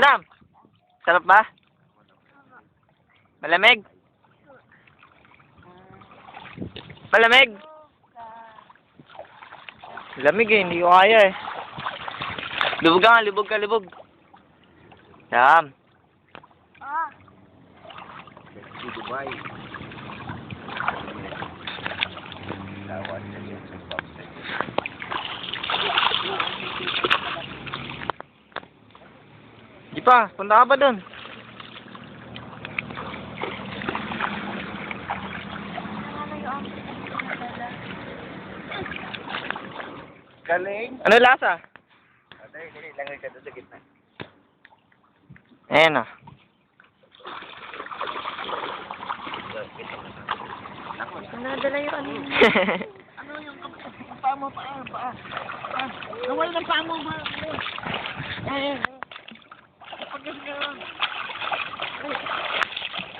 Madam, sarap ba? Malamig? Malamig? Lamig eh, hindi ko kaya eh. Lubog ka nga, lubog ka, lubog. Yan. Dubai. Lawan na yun sa boxer. Di pa, punta ka pa dun. Galing. Ano lasa? Dali, langay ka doon sa gitna. Ayan ah. Nadala yung ano. Ano yung paa mo, paa. Nawala ng paa mo ba? Pagkas ka lang.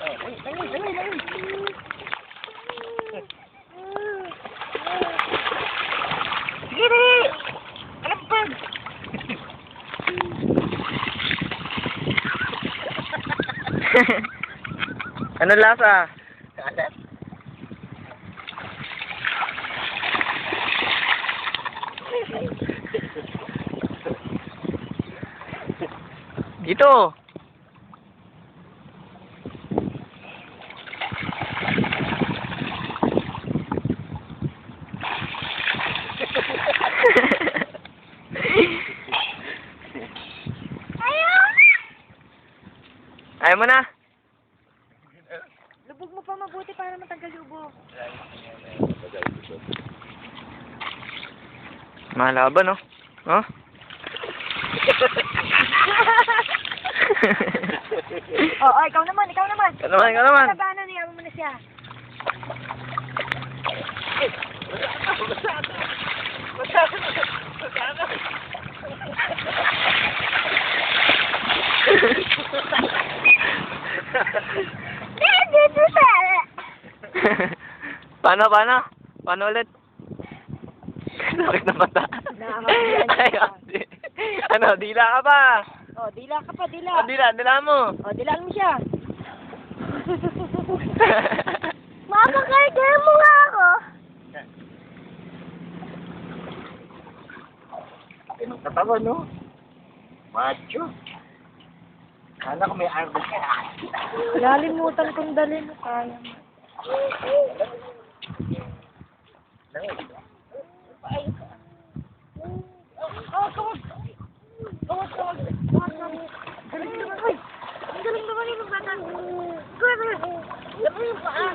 Dali. Sige! Alampag! Ano lasa? Alat. Dito. Ayaw mo na? Lubog mo pa mabuti para matanggal yung ubo. Malaban, no? Oh? Ikaw naman. Ikaw naman. Tabanan niya mo na siya. Paano? Paano ulit? Sakit na mata. Ay, ano, dila ka pa. Dila ka pa, dila. Dila mo. Dilaan mo siya. Mama, kaya mo nga ako. Anong katawan, no? Macho. Kala ko may arbor ka. Lalimutan kong dali mo kaya mo. Tawag. Galing naman, oy. Ang galing naman yung bata. Kuya. Labi yung paa.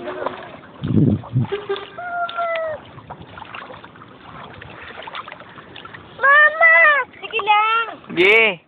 Mama! Sige lang. Sige.